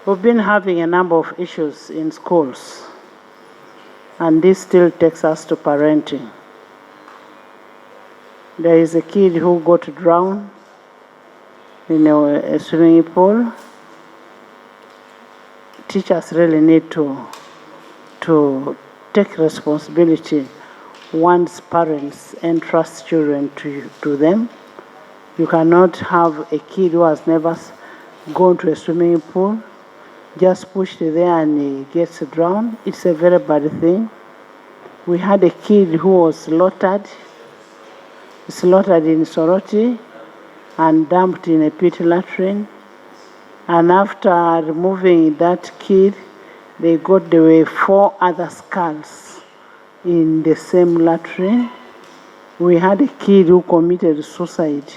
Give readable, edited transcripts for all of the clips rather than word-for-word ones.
We've been having a number of issues in schools, and this still takes us to parenting. There is a kid who got drowned in a swimming pool. Teachers really need to take responsibility once parents entrust children to them. You cannot have a kid who has never gone to a swimming pool, just pushed there and he gets drowned. It's a very bad thing. We had a kid who was slaughtered in Soroti and dumped in a pit latrine. And after removing that kid, there were 4 other skulls in the same latrine. We had a kid who committed suicide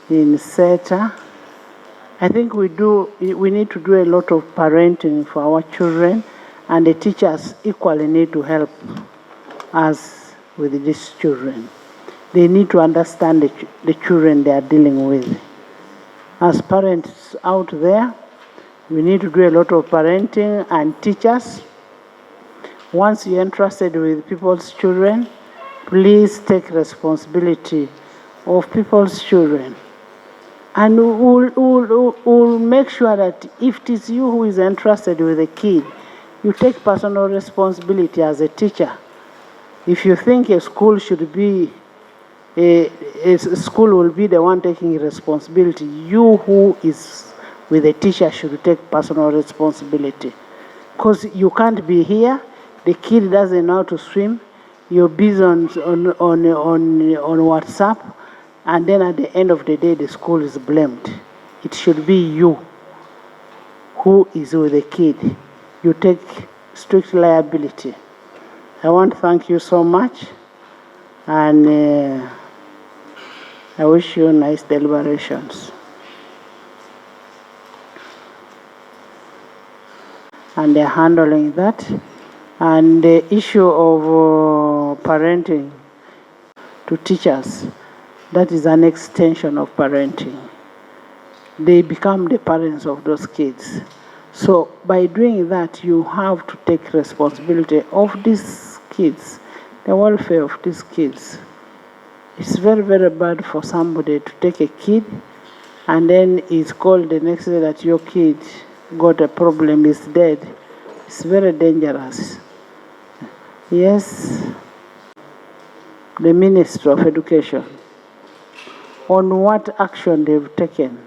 in Seta. I think we need to do a lot of parenting for our children, and the teachers equally need to help us with these children. They need to understand the children they are dealing with. As parents out there, we need to do a lot of parenting, and teachers, once you're entrusted with people's children, please take responsibility of people's children. And we'll make sure that if it is you who is entrusted with a kid, you take personal responsibility as a teacher. If you think a school should be, a school will be the one taking responsibility, you who is with a teacher should take personal responsibility. Because you can't be here, the kid doesn't know how to swim, you're busy on WhatsApp, and then at the end of the day, the school is blamed. It should be you who is with the kid. You take strict liability. I want to thank you so much, and I wish you nice deliberations. And they're handling that. And the issue of parenting to teachers, that is an extension of parenting. They become the parents of those kids. So by doing that, you have to take responsibility of these kids, the welfare of these kids. It's very, very bad for somebody to take a kid and then it's called the next day that your kid got a problem, is dead. It's very dangerous. Yes, the Ministry of Education, on what action they've taken,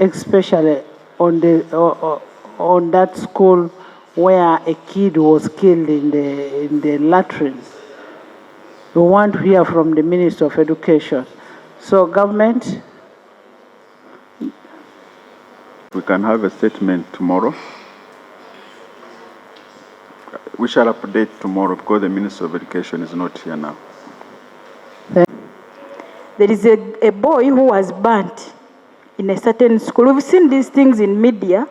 especially on that school where a kid was killed in the latrine. We want to hear from the Minister of Education. So government? We can have a statement tomorrow. We shall update tomorrow because the Minister of Education is not here now. There is a boy who was burnt in a certain school. We've seen these things in media,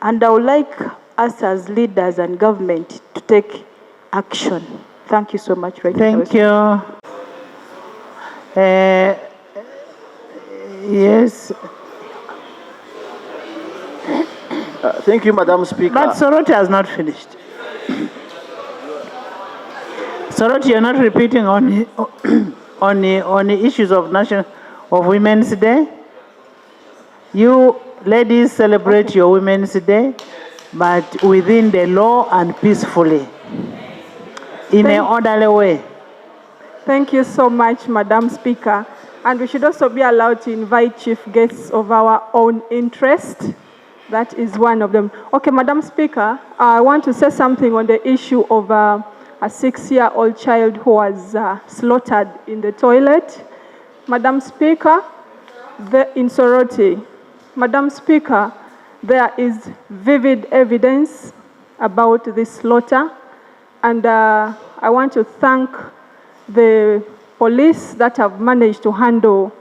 and I would like us as leaders and government to take action. Thank you so much. Thank you. Yes. Thank you, Madam Speaker. But Soroti has not finished. Soroti, you're not repeating on the issues of Women's Day. You ladies celebrate your Women's Day, but within the law and peacefully, in an orderly way. Thank you so much, Madam Speaker. And we should also be allowed to invite chief guests of our own interest. That is one of them. Okay, Madam Speaker, I want to say something on the issue of a 6-year-old child who was slaughtered in the toilet. Madam Speaker, in Soroti, Madam Speaker, there is vivid evidence about this slaughter, and I want to thank the police that have managed to handle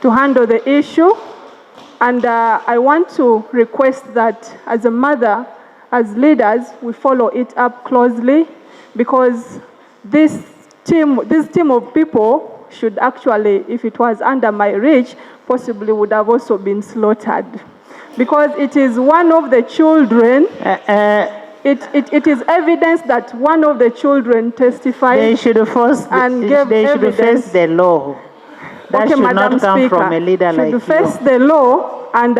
the issue. And I want to request that as a mother, as leaders, we follow it up closely, because this team of people should actually, if it was under my reach, possibly would have also been slaughtered. Because it is one of the children, it is evidence that one of the children testified They should first and gave they should evidence. face the law. That should Madam not come Speaker, from a leader like should face you. the law and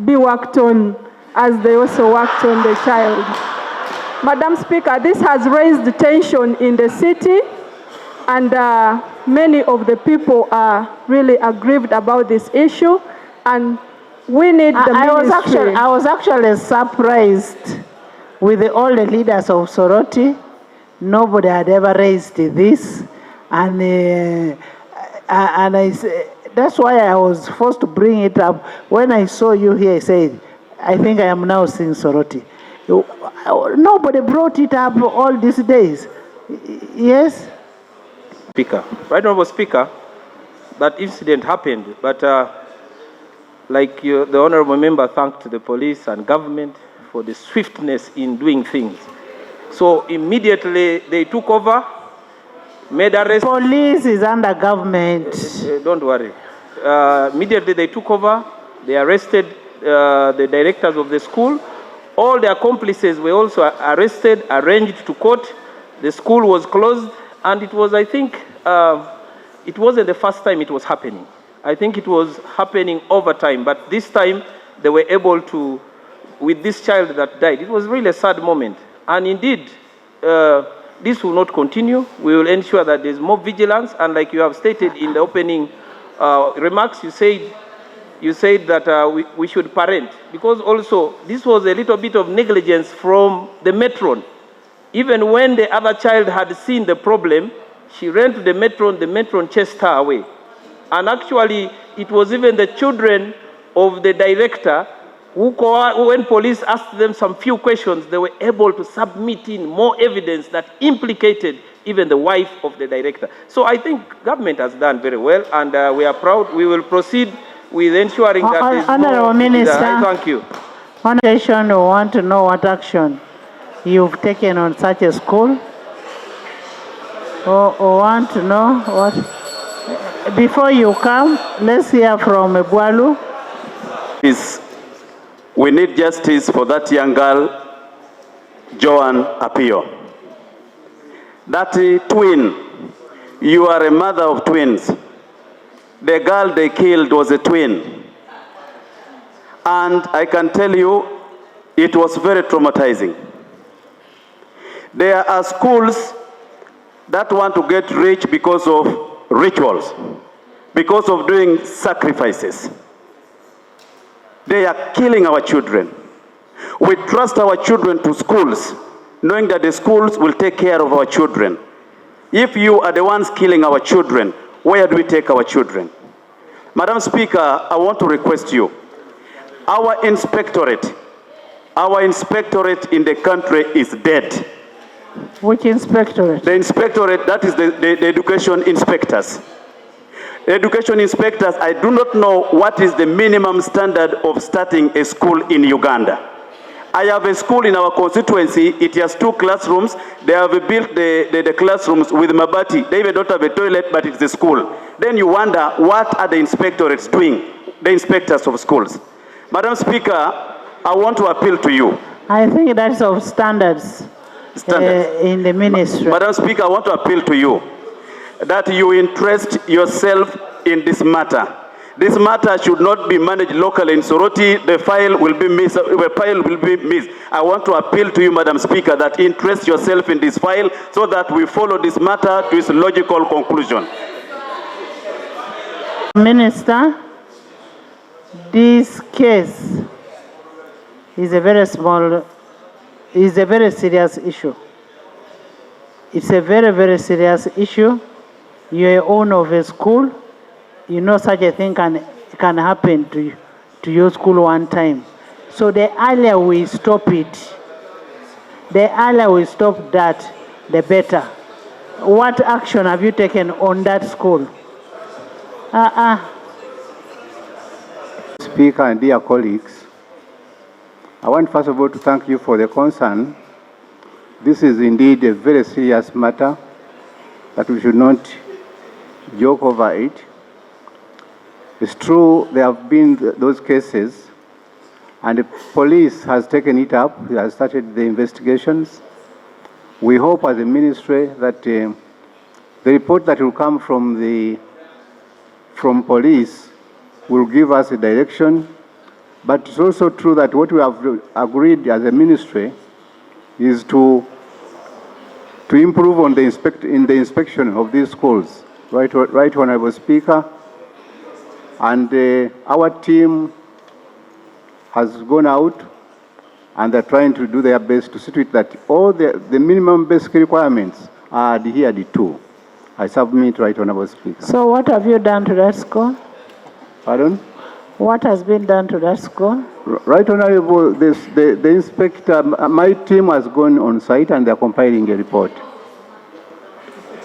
be worked on as they also worked on the child. Madam Speaker, this has raised tension in the city, and many of the people are really aggrieved about this issue, and we need the ministry. I was actually surprised with all the leaders of Soroti. Nobody had ever raised this, and that's why I was forced to bring it up. When I saw you here, I said, I think I am now seeing Soroti. Nobody brought it up all these days. Yes? Speaker. Right Honourable Speaker, that incident happened, but like the Honourable Member thanked the police and government for the swiftness in doing things. So immediately they took over, made arrests. Police is under government. Don't worry. Immediately they took over, they arrested the directors of the school. All the accomplices were also arrested, arranged to court. The school was closed, and it was, I think, it wasn't the first time it was happening. I think it was happening over time, but this time they were able to, with this child that died, it was really a sad moment. And indeed, this will not continue. We will ensure that there's more vigilance, and like you have stated in the opening remarks, you said that we should parent, because also this was a little bit of negligence from the matron. Even when the other child had seen the problem, she ran to the matron chased her away. And actually, it was even the children of the director who, when police asked them some few questions, they were able to submit in more evidence that implicated even the wife of the director. So I think government has done very well, and we are proud. We will proceed with ensuring that there is Honourable more. Minister, Thank you. On occasion, we want to know what action you've taken on such a school. Or want to know what. Before you come, let's hear from Bualu. We need justice for that young girl, Joan Apio. That twin, you are a mother of twins. The girl they killed was a twin. And I can tell you, it was very traumatizing. There are schools that want to get rich because of rituals, because of doing sacrifices. They are killing our children. We trust our children to schools, knowing that the schools will take care of our children. If you are the ones killing our children, where do we take our children? Madam Speaker, I want to request you. Our inspectorate in the country is dead. Which inspectorate? The inspectorate, that is the education inspectors. Education inspectors, I do not know what is the minimum standard of starting a school in Uganda. I have a school in our constituency. It has 2 classrooms. They have built the classrooms with mabati. They even don't have a toilet, but it's a school. Then you wonder, what are the inspectorates doing, the inspectors of schools? Madam Speaker, I want to appeal to you. I think that's of standards. In the ministry. Madam Speaker, I want to appeal to you that you interest yourself in this matter. This matter should not be managed locally in Soroti. The file will be missed. I want to appeal to you, Madam Speaker, that interest yourself in this file so that we follow this matter to its logical conclusion. Minister, this case is a very serious issue. It's a very, very serious issue. You're a owner of a school. You know such a thing can happen to your school one time. So the earlier we stop it, the earlier we stop that, the better. What action have you taken on that school? Speaker and dear colleagues, I want first of all to thank you for the concern. This is indeed a very serious matter that we should not joke over it. It's true there have been those cases, and the police has taken it up, has started the investigations. We hope as a ministry that the report that will come from police will give us a direction. But it's also true that what we have agreed as a ministry is to improve on the inspection of these schools. Right, Honorable Speaker. And our team has gone out and they're trying to do their best to see to it that all the minimum basic requirements are adhered to. I submit, Right Honorable Speaker. So what have you done to that school? Pardon? What has been done to that school? Right Honorable, the inspector, my team has gone on site and they're compiling a report.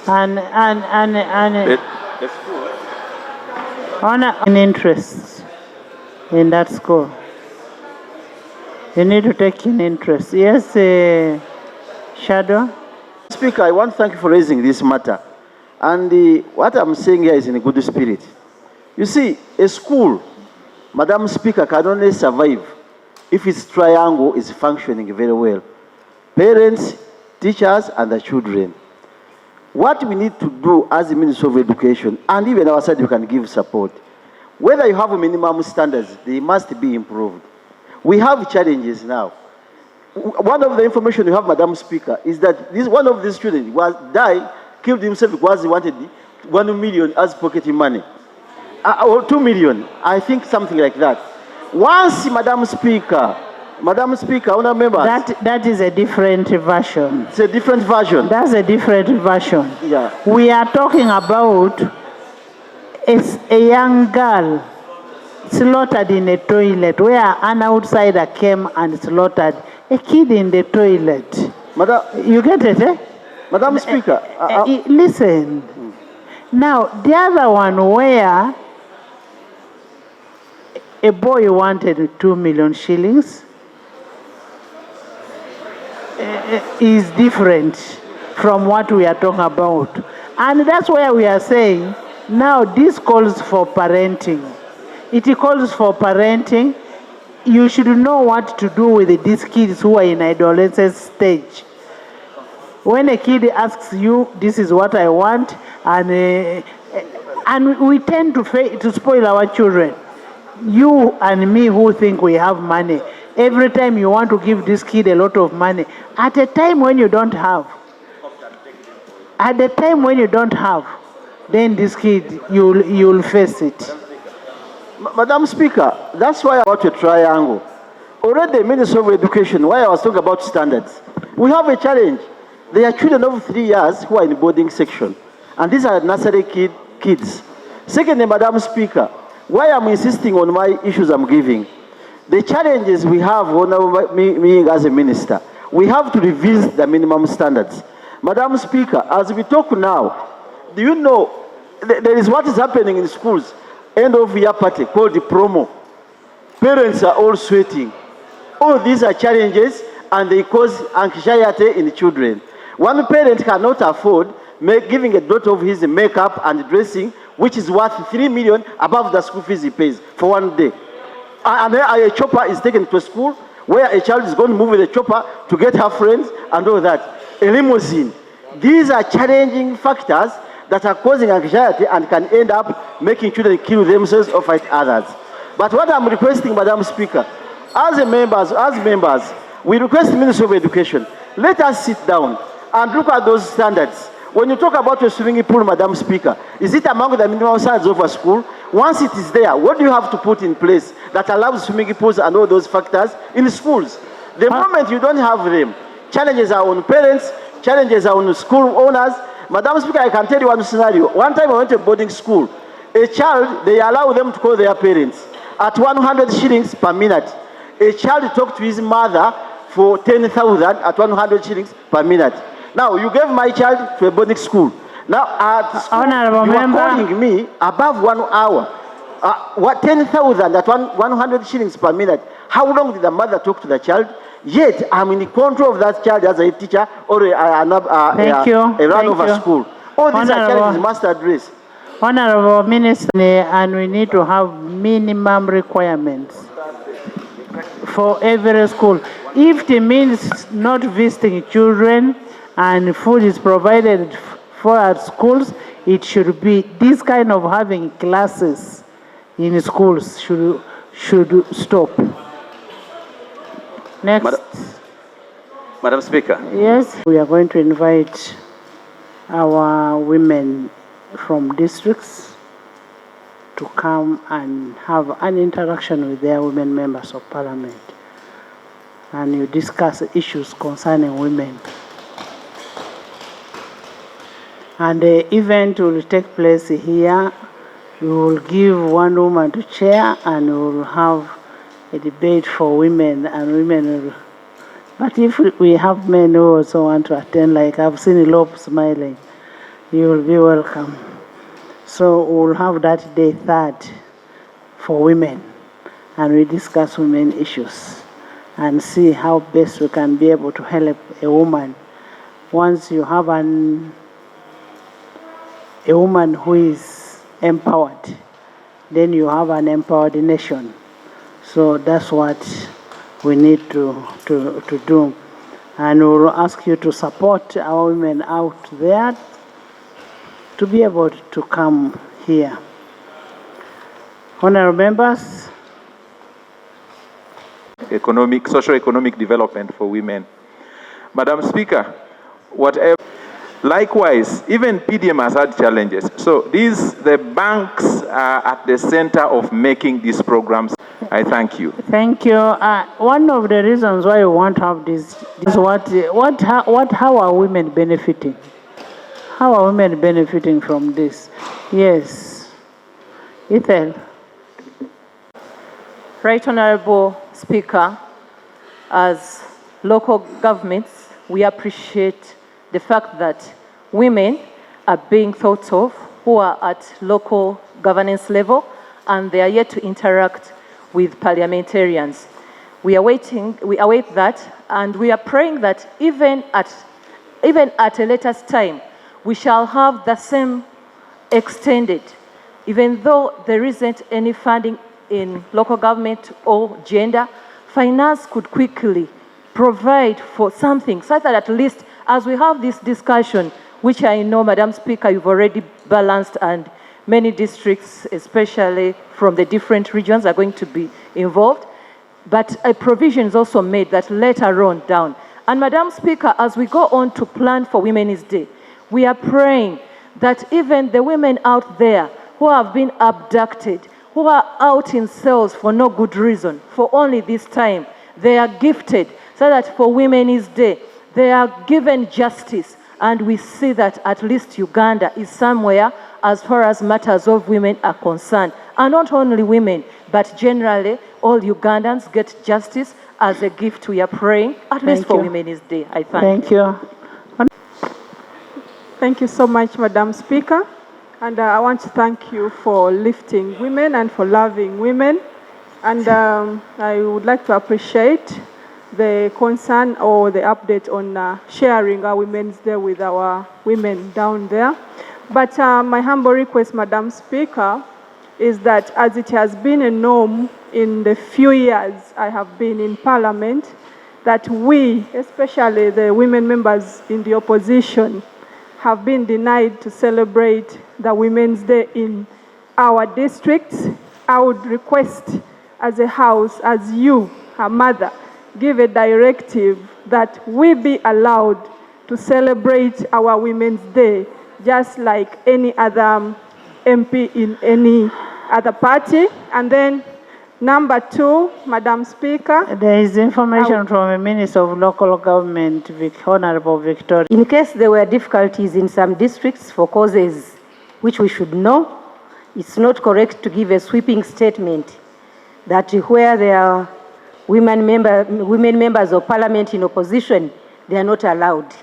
And The school. honor an interest in that school. You need to take an interest. Yes, Shadow? Speaker, I want to thank you for raising this matter. And what I'm saying here is in a good spirit. You see, a school, Madam Speaker, can only survive if its triangle is functioning very well. Parents, teachers, and the children. What we need to do as the Ministry of Education, and even our side, we can give support. Whether you have minimum standards, they must be improved. We have challenges now. One of the information you have, Madam Speaker, is that one of these students killed himself because he wanted 1 million as pocket money. Or 2 million, I think something like that. Once, Madam Speaker, honourable members. That is a different version. It's a different version. That's a different version. Yeah. We are talking about a young girl slaughtered in a toilet where an outsider came and slaughtered a kid in the toilet. Madam, you get it, eh? Madam Speaker. Listen. Now, the other one where a boy wanted 2 million shillings is different from what we are talking about. And that's where we are saying, now this calls for parenting. It calls for parenting. You should know what to do with these kids who are in adolescence stage. When a kid asks you, this is what I want, and we tend to spoil our children. You and me who think we have money, every time you want to give this kid a lot of money, at a time when you don't have, then this kid, you'll face it. Madam Speaker, that's why about a triangle. Already the Ministry of Education, why I was talking about standards, we have a challenge. There are children of 3 years who are in boarding section, and these are nursery kids. Secondly, Madam Speaker, why I'm insisting on my issues I'm giving, the challenges we have, me as a minister, we have to revisit the minimum standards. Madam Speaker, as we talk now, do you know, there is what is happening in schools, end of year party called the promo. Parents are all sweating. All these are challenges and they cause anxiety in the children. One parent cannot afford giving a daughter of his makeup and dressing, which is worth 3 million above the school fees he pays for 1 day. And then a chopper is taken to a school where a child is going to move with a chopper to get her friends and all that. A limousine. These are challenging factors that are causing anxiety and can end up making children kill themselves or fight others. But what I'm requesting, Madam Speaker, as members, we request the Ministry of Education, let us sit down and look at those standards. When you talk about a swimming pool, Madam Speaker, is it among the minimum standards of a school? Once it is there, what do you have to put in place that allows swimming pools and all those factors in schools? The moment you don't have them, challenges are on parents, challenges are on school owners. Madam Speaker, I can tell you one scenario. One time I went to a boarding school. A child, they allow them to call their parents at 100 shillings per minute. A child talked to his mother for 10,000 at 100 shillings per minute. Now, you gave my child to a boarding school. Now, at school, you are calling me above 1 hour. 10,000 at 100 shillings per minute. How long did the mother talk to the child? Yet, I'm in control of that child as a teacher or a run of a school. All these are challenges we must address. Honorable Minister, and we need to have minimum requirements for every school. If it means not visiting children and food is provided for our schools, it should be this kind of having classes in schools should stop. Next. Madam Speaker. Yes, we are going to invite our women from districts to come and have an interaction with their women members of parliament. And you discuss issues concerning women. And the event will take place here. We will give one woman to chair and we will have a debate for women, and women will. But if we have men who also want to attend, like I've seen Elope smiling, you will be welcome. So we'll have that day 3rd for women, and we discuss women issues and see how best we can be able to help a woman. Once you have a woman who is empowered, then you have an empowered nation. So that's what we need to do. And we'll ask you to support our women out there to be able to come here. Honorable members. Socio-economic development for women. Madam Speaker, whatever. Likewise, even PDM has had challenges. So the banks are at the center of making these programs. I thank you. Thank you. One of the reasons why we want to have this is how are women benefiting? How are women benefiting from this? Yes. Ethel. Right Honorable Speaker, as local governments, we appreciate the fact that women are being thought of who are at local governance level, and they are yet to interact with parliamentarians. We await that, and we are praying that even at a later time, we shall have the same extended, even though there isn't any funding in local government or gender, finance could quickly provide for something, so that at least as we have this discussion, which I know, Madam Speaker, you've already balanced, and many districts, especially from the different regions, are going to be involved, but a provision is also made that later on down. And Madam Speaker, as we go on to plan for Women's Day, we are praying that even the women out there who have been abducted, who are out in cells for no good reason, for only this time, they are gifted, so that for Women's Day, they are given justice. And we see that at least Uganda is somewhere as far as matters of women are concerned. And not only women, but generally all Ugandans get justice as a gift. We are praying, at least for Women's Day. I thank you. Thank you so much, Madam Speaker. And I want to thank you for lifting women and for loving women. And I would like to appreciate the concern or the update on sharing our Women's Day with our women down there. But my humble request, Madam Speaker, is that as it has been a norm in the few years I have been in Parliament, that we, especially the women members in the opposition, have been denied to celebrate the Women's Day in our districts. I would request as a house, as you, her mother, give a directive that we be allowed to celebrate our Women's Day just like any other MP in any other party. And then number 2, Madam Speaker. There is information from the Minister of Local Government, Honorable Victoria. In case there were difficulties in some districts for causes which we should know, it's not correct to give a sweeping statement that where there are women members of Parliament in opposition, they are not allowed.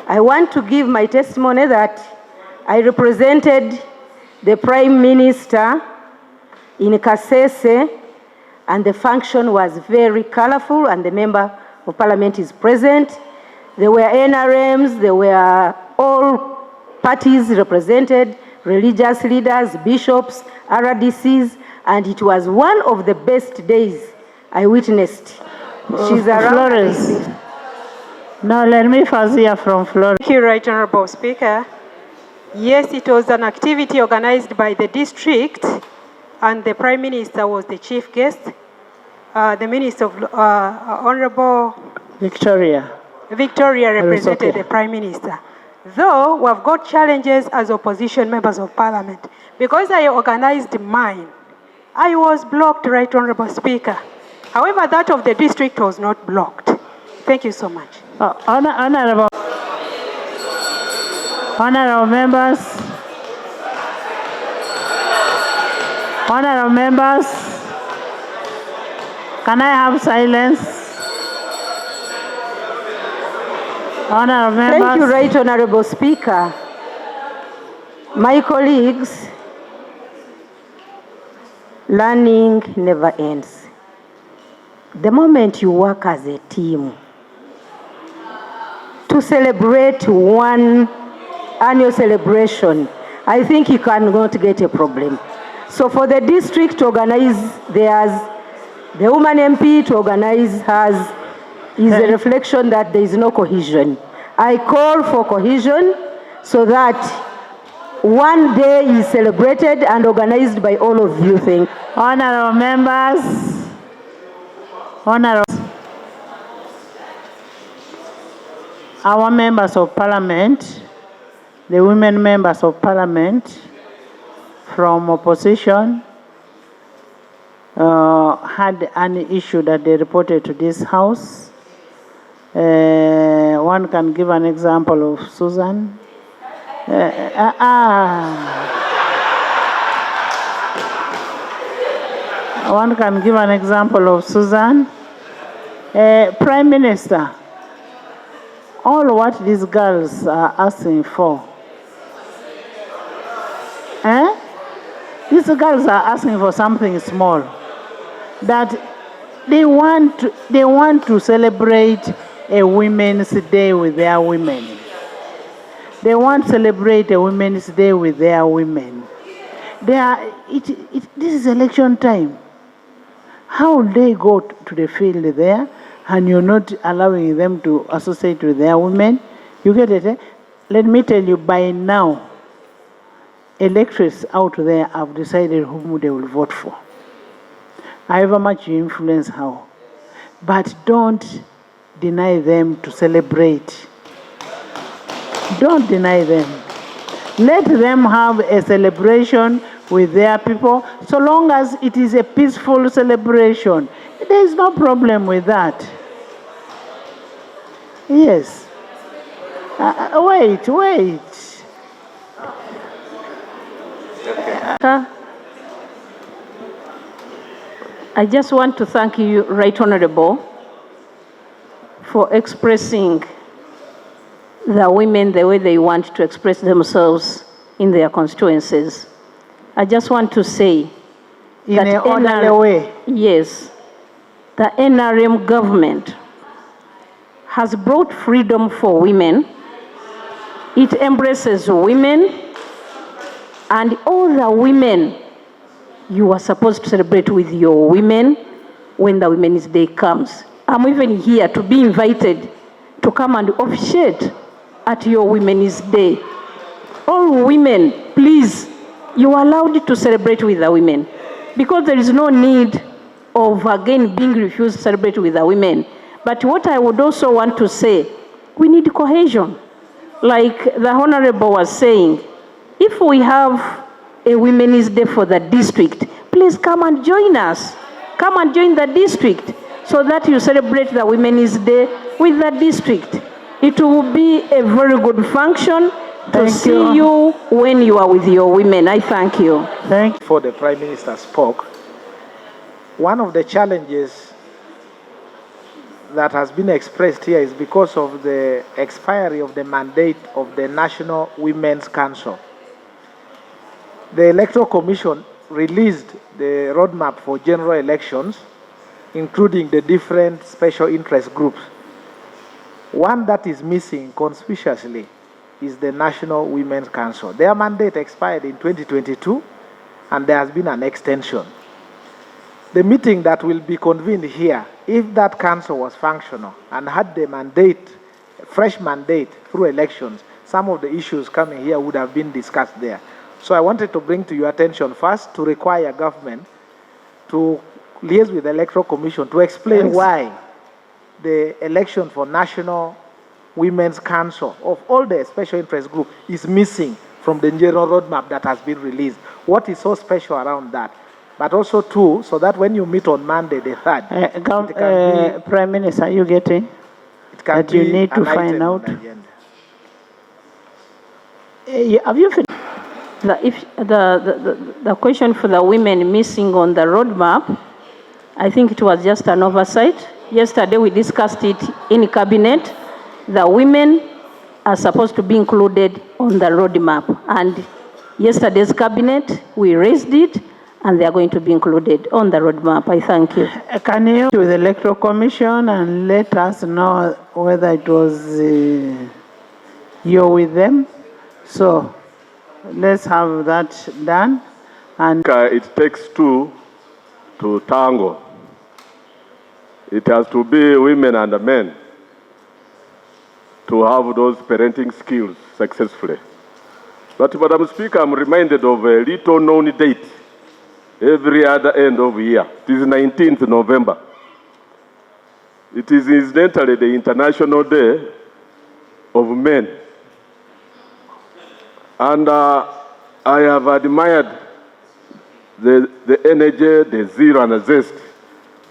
I want to give my testimony that I represented the Prime Minister in Kasese, and the function was very colorful, and the Member of Parliament is present. There were NRMs, there were all parties represented, religious leaders, bishops, RDCs, and it was one of the best days I witnessed. She's around. Flores. No, let me first hear from Flores. Thank you, Right Honorable Speaker. Yes, it was an activity organized by the district, and the Prime Minister was the chief guest. The Minister of Honorable Victoria represented the Prime Minister. Though we've got challenges as opposition members of Parliament, because I organized mine, I was blocked, Right Honorable Speaker. However, that of the district was not blocked. Thank you so much. Honorable members, can I have silence? Honorable members. Thank you, Right Honorable Speaker. My colleagues, learning never ends. The moment you work as a team to celebrate one annual celebration, I think you cannot get a problem. So for the district to organize theirs, the woman MP to organize hers, is a reflection that there is no cohesion. I call for cohesion so that one day is celebrated and organized by all of you. Thank you. Honorable members, our members of Parliament, the women members of Parliament from opposition had an issue that they reported to this House. One can give an example of Susan. One can give an example of Susan. Prime Minister, all what these girls are asking for, these girls are asking for something small, that they want to celebrate a Women's Day with their women. They want to celebrate a Women's Day with their women. This is election time. How will they go to the field there and you're not allowing them to associate with their women? You get it? Eh? Let me tell you, by now, electors out there have decided whom they will vote for. However much you influence how. But don't deny them to celebrate. Don't deny them. Let them have a celebration with their people, so long as it is a peaceful celebration. There is no problem with that. Yes. Wait. I just want to thank you, Right Honorable, for expressing the women the way they want to express themselves in their constituencies. I just want to say in an orderly way. Yes, the NRM government has brought freedom for women. It embraces women, and all the women, you are supposed to celebrate with your women when the Women's Day comes. I'm even here to be invited to come and officiate at your Women's Day. All women, please, you are allowed to celebrate with the women, because there is no need of again being refused to celebrate with the women. But what I would also want to say, we need cohesion. Like the Honorable was saying, if we have a Women's Day for the district, please come and join us. Come and join the district so that you celebrate the Women's Day with the district. It will be a very good function to see you when you are with your women. I thank you. Thank you. Before the Prime Minister spoke, one of the challenges that has been expressed here is because of the expiry of the mandate of the National Women's Council. The Electoral Commission released the roadmap for general elections, including the different special interest groups. One that is missing conspicuously is the National Women's Council. Their mandate expired in 2022, and there has been an extension. The meeting that will be convened here, if that council was functional and had the mandate, fresh mandate through elections, some of the issues coming here would have been discussed there. So I wanted to bring to your attention first to require government to liaise with the Electoral Commission to explain why the election for National Women's Council of all the special interest groups is missing from the general roadmap that has been released. What is so special around that? But also too, so that when you meet on Monday the 3rd, Prime Minister, are you getting that you need to find out? Have you finished? The question for the women missing on the roadmap, I think it was just an oversight. Yesterday we discussed it in cabinet. The women are supposed to be included on the roadmap, and yesterday's cabinet we raised it, and they are going to be included on the roadmap. I thank you. Can you with the Electoral Commission and let us know whether it was you're with them? So let's have that done. And it takes two to tango. It has to be women and men to have those parenting skills successfully. But Madam Speaker, I'm reminded of a little known date every other end of the year. It is 19th November. It is incidentally the International Day of Men. And I have admired the energy, the zeal and the zest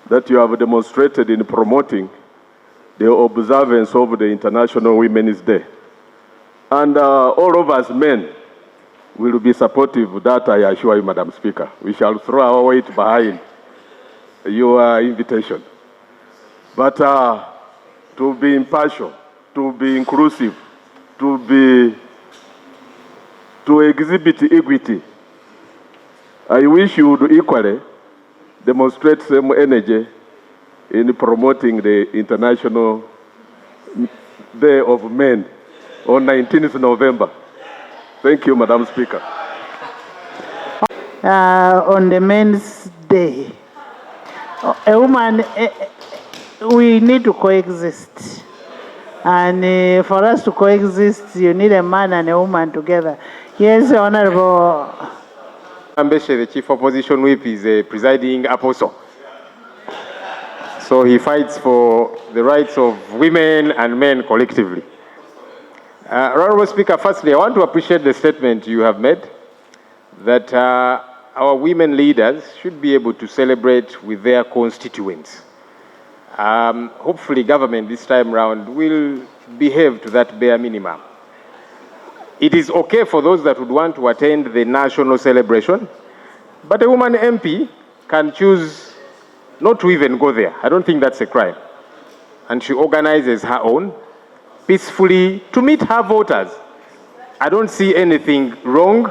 that you have demonstrated in promoting the observance of the International Women's Day. And all of us men will be supportive of that, I assure you, Madam Speaker. We shall throw our weight behind your invitation. But to be impartial, to be inclusive, to exhibit equity, I wish you would equally demonstrate same energy in promoting the International Day of Men on 19th November. Thank you, Madam Speaker. On the Men's Day, a woman, we need to coexist. And for us to coexist, you need a man and a woman together. Yes, Honorable. Ambassador, the Chief Opposition Whip, is a presiding apostle. So he fights for the rights of women and men collectively. Honorable Speaker, firstly, I want to appreciate the statement you have made that our women leaders should be able to celebrate with their constituents. Hopefully, government this time round will behave to that bare minimum. It is okay for those that would want to attend the national celebration, but a woman MP can choose not to even go there. I don't think that's a crime. And she organizes her own peacefully to meet her voters. I don't see anything wrong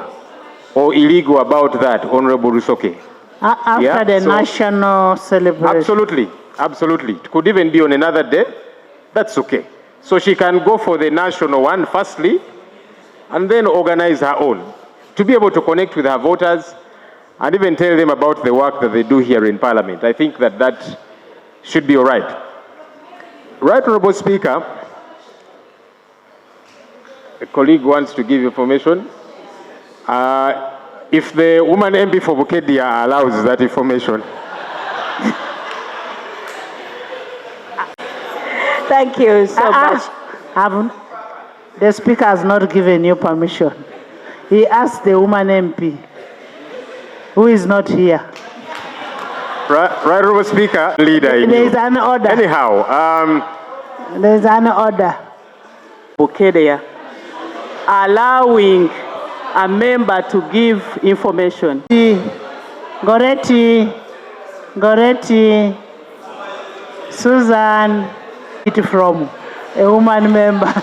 or illegal about that, Honorable Rusoke. After the national celebration. Absolutely, absolutely. It could even be on another day. That's okay. So she can go for the national one firstly, and then organize her own, to be able to connect with her voters and even tell them about the work that they do here in Parliament. I think that that should be all right. Right, Honorable Speaker, a colleague wants to give information. If the woman MP for Bukedia allows that information. Thank you so much. The Speaker has not given you permission. He asked the woman MP, who is not here. Right, Honorable Speaker, leader. There is an order. Anyhow, there is an order. Bukedia, allowing a member to give information. Goretti, Susan, it from a woman member.